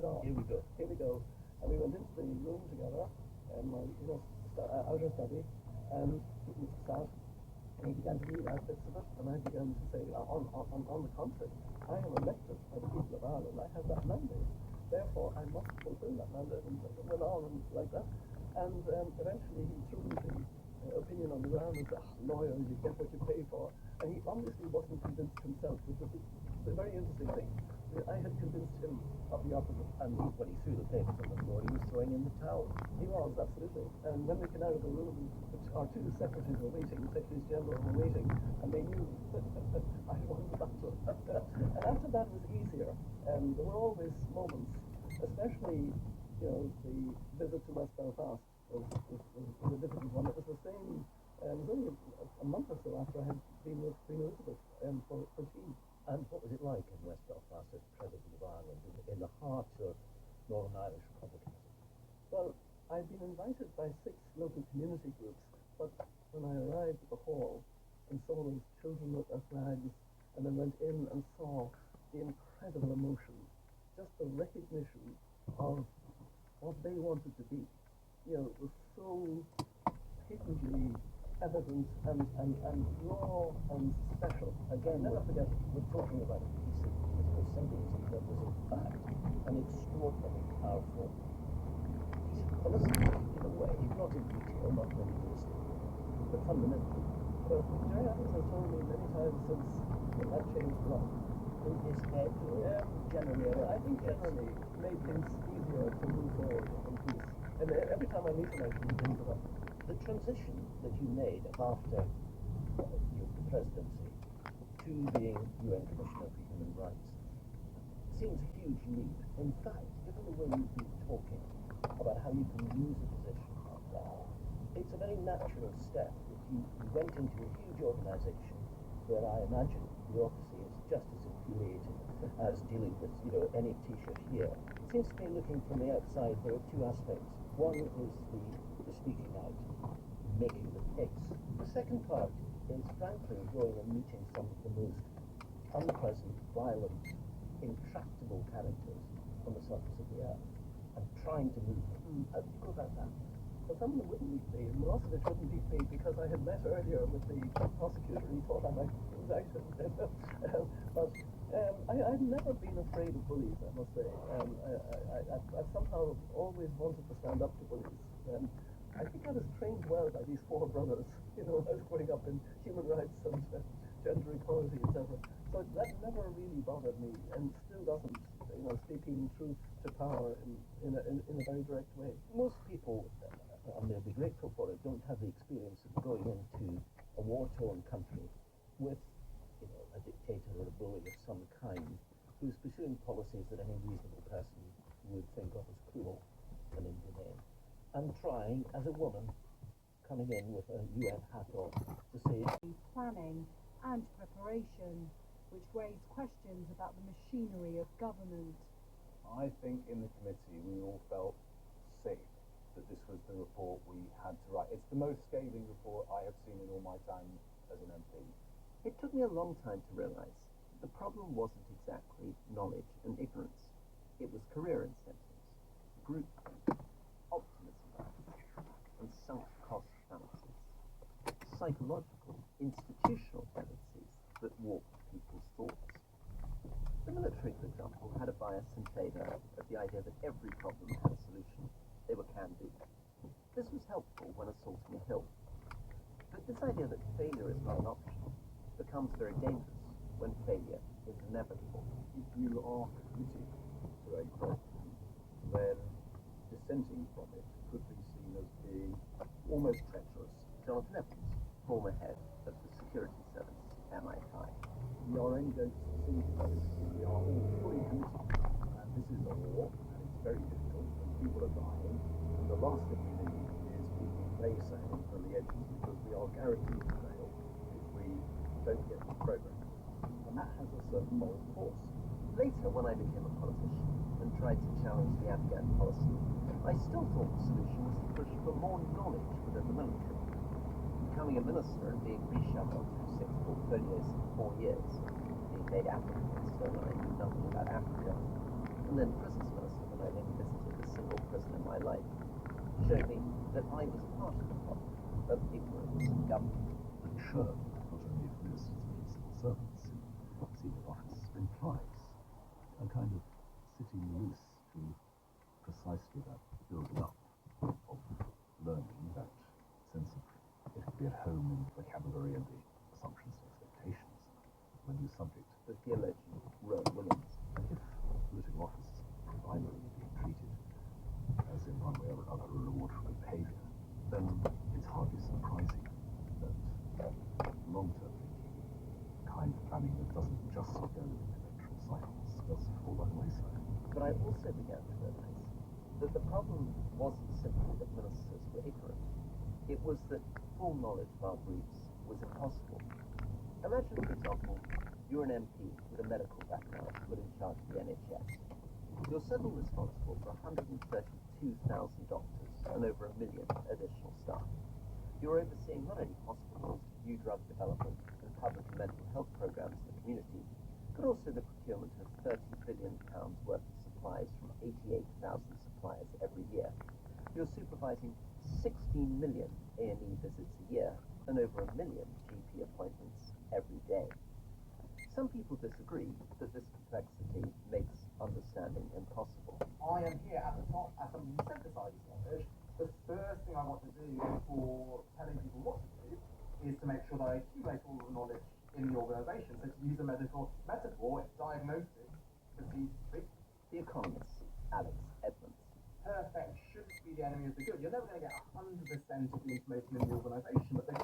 on. Here we go. Here we go. And we went into the room together, my outer study, and he sat, and he began to read out bits of it, and I began to say, on the contrary, I am elected by the people of Ireland. I have that mandate. Therefore, I must fulfill that mandate, and went on and like that. And eventually he threw the opinion on the ground and said, lawyer, you get what you pay for. And he obviously wasn't convinced himself, which was a very interesting thing. I had convinced him of the opposite. And when he threw the papers on the floor, he was throwing in the towel. He was, absolutely. And when we came out of the room, our two secretaries were waiting, secretaries general were waiting, and they knew I won the battle. And after that it was easier. There were always moments, especially, the visit to West Belfast was a difficult one. It was the same, it was only a month or so after I had been with Queen Elizabeth for tea. And what was it like in West Belfast as President of Ireland, in the heart of Northern Irish republicanism? Well, I'd been invited by 6 local community groups, but when I arrived at the hall and saw those children with their flags, and then went in and saw the incredible emotion, just the recognition of what they wanted to be, it was so patently evident and raw and special. Again, never forget it. We're talking about a piece of political symbolism that was in fact an extraordinarily powerful piece of policy in a way, not in detail, not linguistically, but fundamentally. Well, Jerry Adams has told me many times since that changed a lot. In his head, or generally around? I think generally made things easier to move forward in peace. And every time I meet him, I he brings it up. The transition that you made after your presidency to being UN Commissioner for Human Rights seems a huge leap. In fact, given the way you've been talking about how you can use a position like that, it's a very natural step that you went into a huge organization where I imagine bureaucracy is just as infuriating as dealing with, any Taoiseach here. It seems to me, looking from the outside, there are 2 aspects. One is the speaking out, making the case. The second part is, frankly, going and meeting some of the most unpleasant, violent, intractable characters on the surface of the earth and trying to move them. How did you go about that? Well, some of them wouldn't meet me. Milosevic wouldn't meet me because I had met earlier with the prosecutor. He thought I might lose action. But I've never been afraid of bullies, I must say. I've somehow always wanted to stand up to bullies. I think I was trained well by these 4 brothers. I was growing up in human rights and gender equality, etc. So that never really bothered me, and still doesn't. Speaking truth to power in a very direct way. Most people, and they'll be grateful for it, don't have the experience of going into a war-torn country with, a dictator or a bully of some kind who's pursuing policies that any reasonable person would think of as cruel and inhumane, and trying, as a woman, coming in with a UN hat on, to say planning and preparation, which raised questions about the machinery of government. I think in the committee we all felt safe that this was the report we had to write. It's the most scathing report I have seen in all my time as an MP. It took me a long time to realise the problem wasn't exactly knowledge and ignorance. It was career incentives, groupthink, optimism bias, and sunk cost fallacies, psychological, institutional tendencies that warped people's thoughts. The military, for example, had a bias in favour of the idea that every problem had a solution. They were can-do. This was helpful when assaulting a hill. But this idea that failure is not an option becomes very dangerous when failure is inevitable. If you are committed to a problem, then dissenting from it could be seen as being almost treacherous. Jonathan Evans, former head of the security service, MI5. We are only going to succeed in this if we are all fully committed. And this is a war, and it's very difficult, and people are dying. And the last thing we need is people naysaying from the edges, because we are guaranteed to fail if we don't get the progress. And that has a certain moral force. Later, when I became a politician and tried to challenge the Afghan policy, I still thought the solution was to push for more knowledge within the military. Becoming a minister and being reshuffled through 6 portfolios in 4 years, being made African minister when I knew nothing about Africa, and then prisons minister when I person in my life, showed me that I was part of the problem of ignorance in government. The churn, not only of ministers but of civil servants in senior office, implies a kind of sitting loose to precisely that building up of learning, that sense of it could be at home in vocabulary and the assumptions and expectations of a new subject. The theologian Rowan Williams. If political office is primarily being treated as in one way or another a reward for good behaviour, then it's hardly surprising that long-term thinking, kind of planning that doesn't just go in electoral cycles, does fall by the wayside. But I also began to realize that the problem wasn't simply that ministers were ignorant. It was that full knowledge of our briefs was impossible. Imagine, for example, you're an MP with a medical background put in charge of the NHS. You're suddenly responsible for 132,000 doctors and over 1 million additional staff. You're overseeing not only hospitals, new drug development, and public and mental health programs in the community, but also the procurement of £30 billion worth of supplies from 88,000 suppliers every year. You're supervising 16 million A&E visits a year and over 1 million GP appointments every day. Some people disagree that this complexity makes understanding impossible. I am here at the top as somebody who synthesizes knowledge. The first thing I want to do for telling people what to do is to make sure that I accumulate all of the knowledge in the organisation. So to use a medical metaphor, it's diagnosis precedes treatment. The economist, Alex Edmonds. Perfect shouldn't be the enemy of the good. You're never going to get 100% of the information in the organisation, but the